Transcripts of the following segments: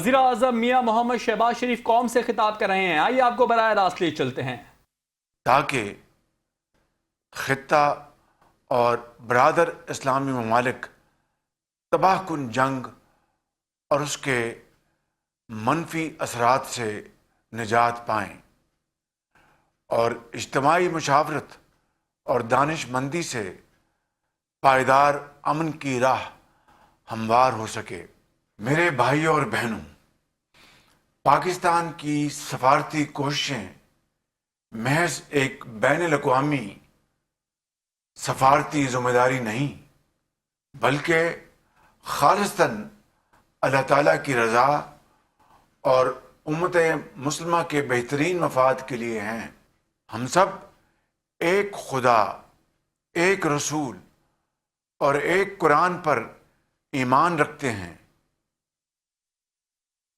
وزیر اعظم میاں محمد شہباز شریف قوم سے خطاب کر رہے ہیں، آئیے آپ کو براہ راست لے چلتے ہیں۔ تاکہ خطہ اور برادر اسلامی ممالک تباہ کن جنگ اور اس کے منفی اثرات سے نجات پائیں اور اجتماعی مشاورت اور دانش مندی سے پائیدار امن کی راہ ہموار ہو سکے۔ میرے بھائیوں اور بہنوں، پاکستان کی سفارتی کوششیں محض ایک بین الاقوامی سفارتی ذمہ داری نہیں بلکہ خالصتاً اللہ تعالیٰ کی رضا اور امت مسلمہ کے بہترین مفاد کے لیے ہیں۔ ہم سب ایک خدا، ایک رسول اور ایک قرآن پر ایمان رکھتے ہیں،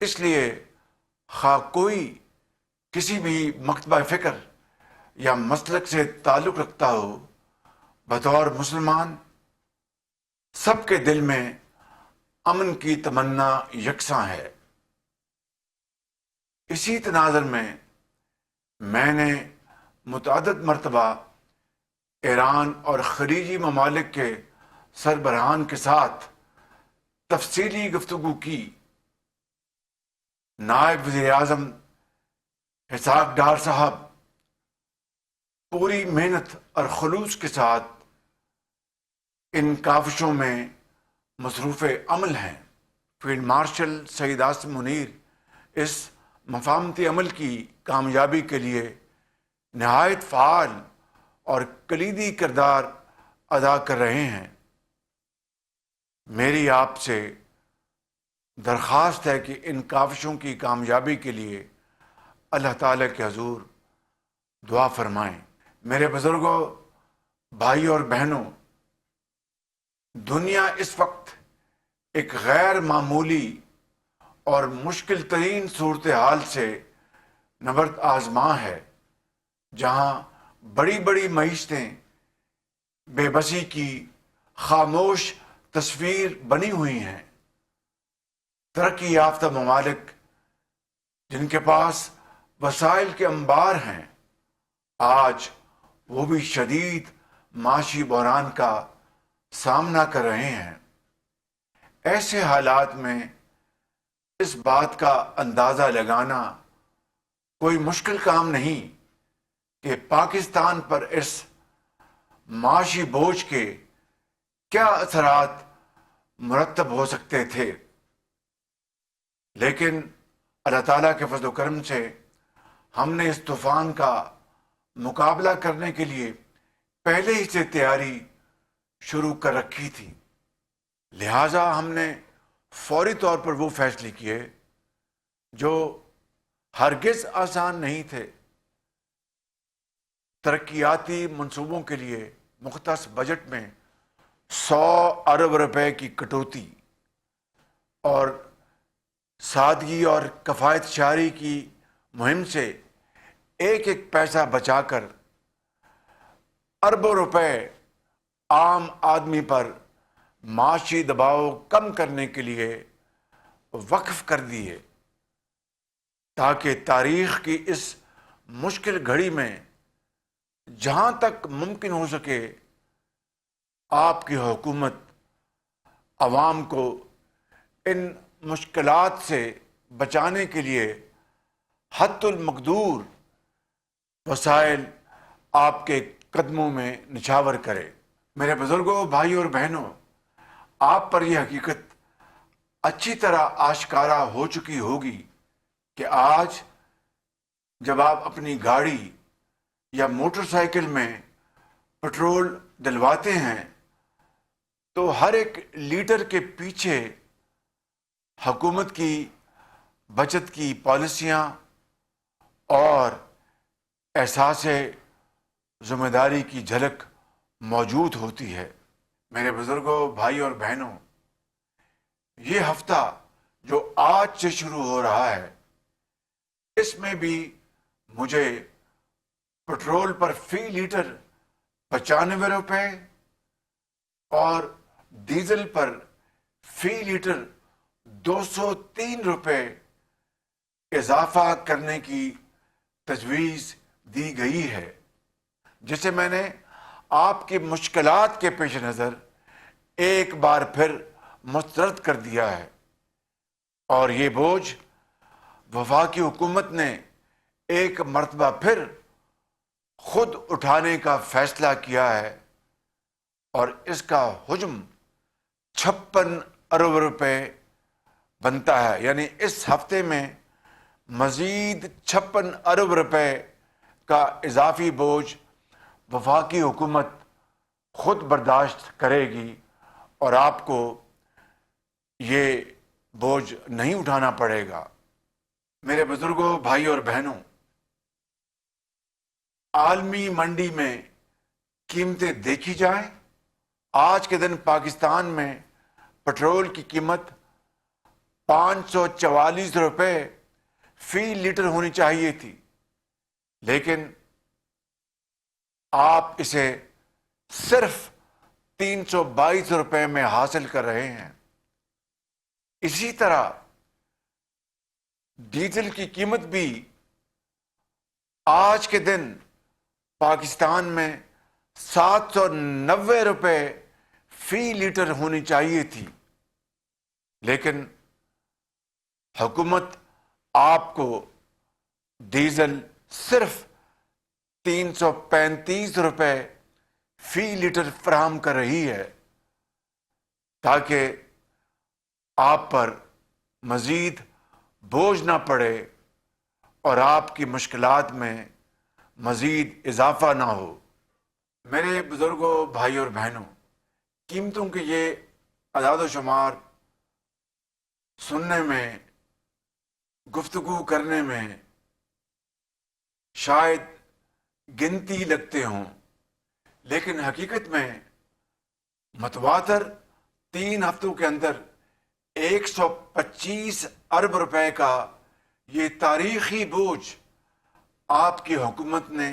اس لیے خواہ کوئی کسی بھی مکتبہ فکر یا مسلک سے تعلق رکھتا ہو، بطور مسلمان سب کے دل میں امن کی تمنا یکساں ہے۔ اسی تناظر میں نے متعدد مرتبہ ایران اور خلیجی ممالک کے سربراہان کے ساتھ تفصیلی گفتگو کی۔ نائب وزیر اعظم اسحاق ڈار صاحب پوری محنت اور خلوص کے ساتھ ان کاوشوں میں مصروف عمل ہیں۔ فیلڈ مارشل سعید عاصم منیر اس مفاہمتی عمل کی کامیابی کے لیے نہایت فعال اور کلیدی کردار ادا کر رہے ہیں۔ میری آپ سے درخواست ہے کہ ان کاوشوں کی کامیابی کے لیے اللہ تعالیٰ کے حضور دعا فرمائیں۔ میرے بزرگوں، بھائیوں اور بہنوں، دنیا اس وقت ایک غیر معمولی اور مشکل ترین صورتحال سے نبرد آزما ہے، جہاں بڑی بڑی معیشتیں بے بسی کی خاموش تصویر بنی ہوئی ہیں۔ ترقی یافتہ ممالک جن کے پاس وسائل کے انبار ہیں، آج وہ بھی شدید معاشی بحران کا سامنا کر رہے ہیں۔ ایسے حالات میں اس بات کا اندازہ لگانا کوئی مشکل کام نہیں کہ پاکستان پر اس معاشی بوجھ کے کیا اثرات مرتب ہو سکتے تھے، لیکن اللہ تعالیٰ کے فضل و کرم سے ہم نے اس طوفان کا مقابلہ کرنے کے لیے پہلے ہی سے تیاری شروع کر رکھی تھی۔ لہٰذا ہم نے فوری طور پر وہ فیصلے کیے جو ہرگز آسان نہیں تھے۔ ترقیاتی منصوبوں کے لیے مختص بجٹ میں 100 ارب روپے کی کٹوتی اور سادگی اور کفایت شعاری کی مہم سے ایک ایک پیسہ بچا کر اربوں روپے عام آدمی پر معاشی دباؤ کم کرنے کے لیے وقف کر دیے، تاکہ تاریخ کی اس مشکل گھڑی میں جہاں تک ممکن ہو سکے آپ کی حکومت عوام کو ان مشکلات سے بچانے کے لیے حد المقدور وسائل آپ کے قدموں میں نچھاور کرے۔ میرے بزرگوں، بھائیوں اور بہنوں، آپ پر یہ حقیقت اچھی طرح آشکارا ہو چکی ہوگی کہ آج جب آپ اپنی گاڑی یا موٹر سائیکل میں پٹرول ڈلواتے ہیں تو ہر ایک لیٹر کے پیچھے حکومت کی بچت کی پالیسیاں اور احساس ذمہ داری کی جھلک موجود ہوتی ہے۔ میرے بزرگوں، بھائی اور بہنوں، یہ ہفتہ جو آج سے شروع ہو رہا ہے، اس میں بھی مجھے پٹرول پر فی لیٹر 95 روپے اور ڈیزل پر فی لیٹر 203 اضافہ کرنے کی تجویز دی گئی ہے، جسے میں نے آپ کی مشکلات کے پیش نظر ایک بار پھر مسترد کر دیا ہے، اور یہ بوجھ وفاقی حکومت نے ایک مرتبہ پھر خود اٹھانے کا فیصلہ کیا ہے، اور اس کا حجم 56 ارب روپے بنتا ہے۔ یعنی اس ہفتے میں مزید 56 ارب روپے کا اضافی بوجھ وفاقی حکومت خود برداشت کرے گی، اور آپ کو یہ بوجھ نہیں اٹھانا پڑے گا۔ میرے بزرگوں، بھائیوں اور بہنوں، عالمی منڈی میں قیمتیں دیکھی جائیں، آج کے دن پاکستان میں پٹرول کی قیمت 544 روپے فی لیٹر ہونی چاہیے تھی، لیکن آپ اسے صرف 322 روپے میں حاصل کر رہے ہیں۔ اسی طرح ڈیزل کی قیمت بھی آج کے دن پاکستان میں 790 روپے فی لیٹر ہونی چاہیے تھی، لیکن حکومت آپ کو ڈیزل صرف 335 روپے فی لیٹر فراہم کر رہی ہے، تاکہ آپ پر مزید بوجھ نہ پڑے اور آپ کی مشکلات میں مزید اضافہ نہ ہو۔ میرے بزرگوں، بھائیوں اور بہنوں، قیمتوں کے یہ اعداد و شمار سننے میں، گفتگو کرنے میں شاید گنتی لگتے ہوں، لیکن حقیقت میں متواتر 3 ہفتوں کے اندر 125 ارب روپے کا یہ تاریخی بوجھ آپ کی حکومت نے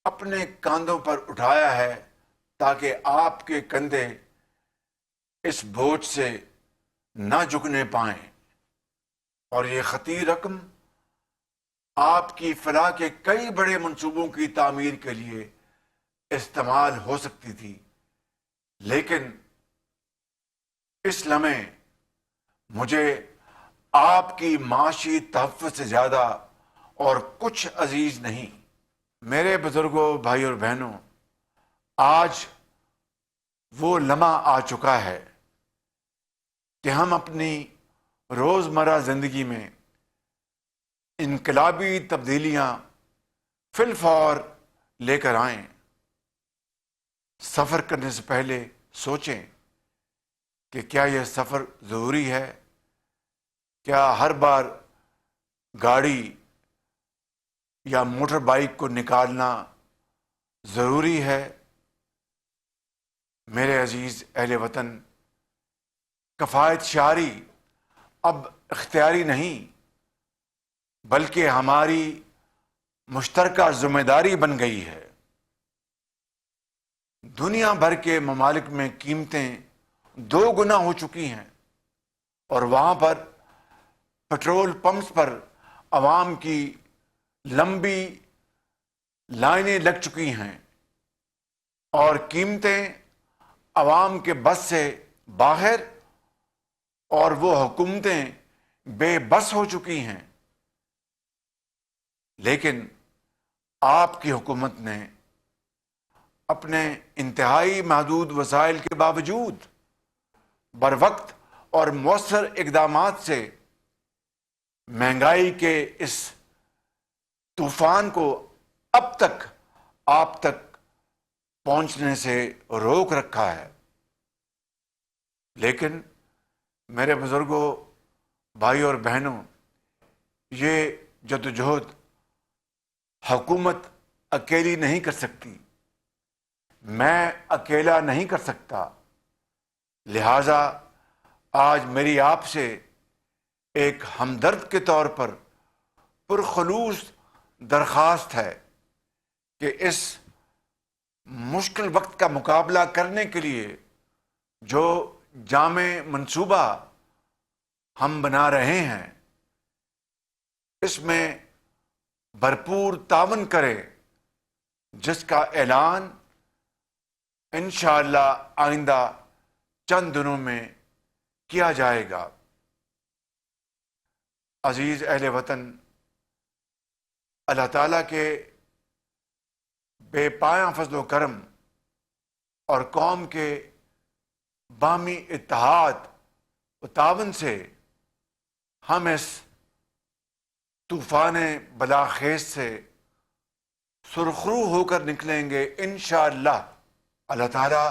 اپنے کاندھوں پر اٹھایا ہے، تاکہ آپ کے کندھے اس بوجھ سے نہ جھکنے پائیں، اور یہ خطیر رقم آپ کی فلاح کے کئی بڑے منصوبوں کی تعمیر کے لیے استعمال ہو سکتی تھی، لیکن اس لمحے مجھے آپ کی معاشی تحفظ سے زیادہ اور کچھ عزیز نہیں۔ میرے بزرگوں، بھائیوں اور بہنوں، آج وہ لمحہ آ چکا ہے کہ ہم اپنی روزمرہ زندگی میں انقلابی تبدیلیاں فی الفور لے کر آئیں۔ سفر کرنے سے پہلے سوچیں کہ کیا یہ سفر ضروری ہے؟ کیا ہر بار گاڑی یا موٹر بائیک کو نکالنا ضروری ہے؟ میرے عزیز اہل وطن، کفایت شعاری اب اختیاری نہیں، بلکہ ہماری مشترکہ ذمہ داری بن گئی ہے۔ دنیا بھر کے ممالک میں قیمتیں 2 گنا ہو چکی ہیں، اور وہاں پر پٹرول پمپس پر عوام کی لمبی لائنیں لگ چکی ہیں، اور قیمتیں عوام کے بس سے باہر، اور وہ حکومتیں بے بس ہو چکی ہیں۔ لیکن آپ کی حکومت نے اپنے انتہائی محدود وسائل کے باوجود بروقت اور مؤثر اقدامات سے مہنگائی کے اس طوفان کو اب تک آپ تک پہنچنے سے روک رکھا ہے۔ لیکن میرے بزرگوں، بھائیوں اور بہنوں، یہ جدوجہد حکومت اکیلی نہیں کر سکتی، میں اکیلا نہیں کر سکتا، لہذا آج میری آپ سے ایک ہمدرد کے طور پر پرخلوص درخواست ہے کہ اس مشکل وقت کا مقابلہ کرنے کے لیے جو جامع منصوبہ ہم بنا رہے ہیں اس میں بھرپور تعاون کرے، جس کا اعلان انشاءاللہ آئندہ چند دنوں میں کیا جائے گا۔ عزیز اہل وطن، اللہ تعالیٰ کے بے پایاں فضل و کرم اور قوم کے باہمی اتحاد و تعاون سے ہم اس طوفان بلاخیز سے سرخرو ہو کر نکلیں گے انشاءاللہ۔ اللہ تعالیٰ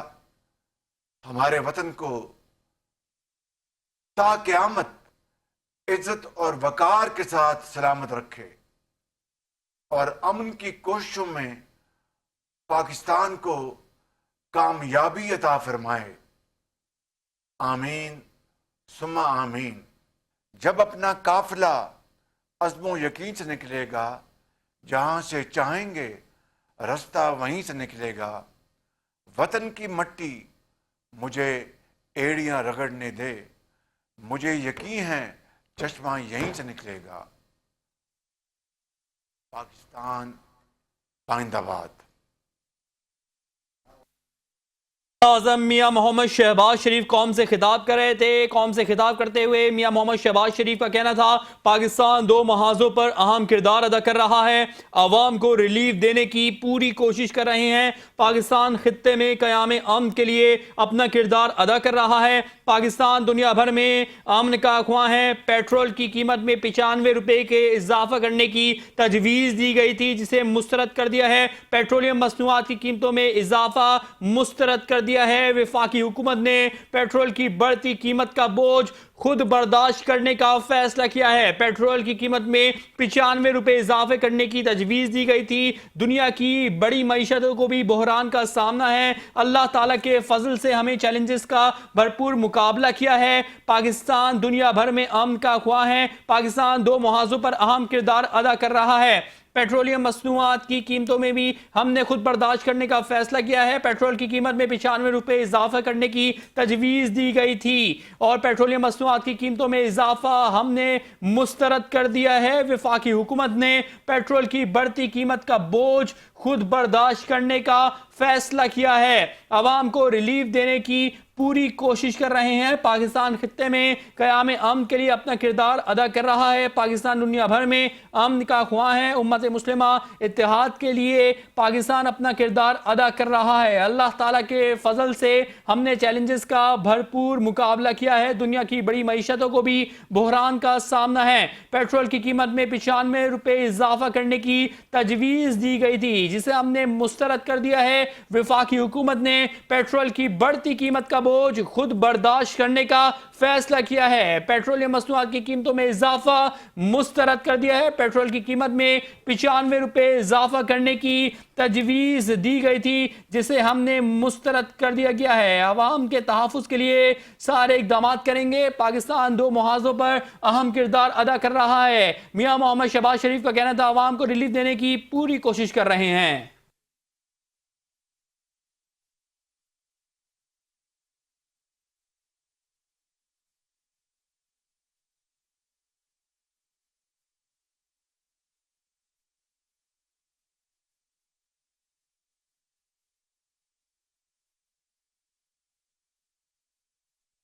ہمارے وطن کو تا قیامت عزت اور وقار کے ساتھ سلامت رکھے اور امن کی کوششوں میں پاکستان کو کامیابی عطا فرمائے، آمین ثم آمین۔ جب اپنا قافلہ عزم و یقین سے نکلے گا، جہاں سے چاہیں گے رستہ وہیں سے نکلے گا، وطن کی مٹی مجھے ایڑیاں رگڑنے دے، مجھے یقین ہے چشمہ یہیں سے نکلے گا۔ پاکستان پائندہ باد۔ اعظم میاں محمد شہباز شریف قوم سے خطاب کر رہے تھے۔ قوم سے خطاب کرتے ہوئے میاں محمد شہباز شریف کا کہنا تھا پاکستان دو محاذوں پر اہم کردار ادا کر رہا ہے، عوام کو ریلیف دینے کی پوری کوشش کر رہے ہیں۔ پاکستان خطے میں قیام امن کے لیے اپنا کردار ادا کر رہا ہے۔ پاکستان دنیا بھر میں امن کا خواہاں ہے۔ پیٹرول کی قیمت میں 95 روپے کے اضافہ کرنے کی تجویز دی گئی تھی، جسے مسترد کر دیا ہے۔ پیٹرولیم مصنوعات کی قیمتوں میں اضافہ مسترد کر دیا ہے۔ وفاقی حکومت نے پیٹرول کی بڑھتی قیمت کا بوجھ خود برداشت کرنے کا فیصلہ کیا ہے۔ پیٹرول کی قیمت میں 95 روپے اضافے کرنے کی تجویز دی گئی تھی۔ دنیا کی بڑی معیشتوں کو بھی بحران کا سامنا ہے۔ اللہ تعالیٰ کے فضل سے ہمیں چیلنجز کا بھرپور مقابلہ کیا ہے۔ پاکستان دنیا بھر میں امن کا خواہاں ہے۔ پاکستان دو محاذوں پر اہم کردار ادا کر رہا ہے۔ پیٹرولیم مصنوعات کی قیمتوں میں بھی ہم نے خود برداشت کرنے کا فیصلہ کیا ہے۔ پیٹرول کی قیمت میں 95 روپے اضافہ کرنے کی تجویز دی گئی تھی اور پیٹرولیم مصنوعات کی قیمتوں میں اضافہ ہم نے مسترد کر دیا ہے۔ وفاقی حکومت نے پیٹرول کی بڑھتی قیمت کا بوجھ خود برداشت کرنے کا فیصلہ کیا ہے۔ عوام کو ریلیف دینے کی پوری کوشش کر رہے ہیں۔ پاکستان خطے میں قیام امن کے لیے اپنا کردار ادا کر رہا ہے۔ پاکستان دنیا بھر میں امن کا خواہاں ہے۔ امت مسلمہ اتحاد کے لیے پاکستان اپنا کردار ادا کر رہا ہے۔ اللہ تعالیٰ کے فضل سے ہم نے چیلنجز کا بھرپور مقابلہ کیا ہے۔ دنیا کی بڑی معیشتوں کو بھی بحران کا سامنا ہے۔ پیٹرول کی قیمت میں 95 روپے اضافہ کرنے کی تجویز دی گئی تھی، جسے ہم نے مسترد کر دیا ہے۔ وفاقی حکومت نے پیٹرول کی بڑھتی قیمت کا بوجھ خود برداشت کرنے کا فیصلہ کیا ہے۔ پیٹرولیم مصنوعات کی قیمتوں میں اضافہ مسترد کر دیا ہے۔ پیٹرول کی قیمت میں 95 روپے اضافہ کرنے کی تجویز دی گئی تھی، جسے ہم نے مسترد کر دیا گیا ہے۔ عوام کے تحفظ کے لیے سارے اقدامات کریں گے۔ پاکستان دو محاذوں پر اہم کردار ادا کر رہا ہے۔ میاں محمد شہباز شریف کا کہنا تھا عوام کو ریلیف دینے کی پوری کوشش کر رہے ہیں۔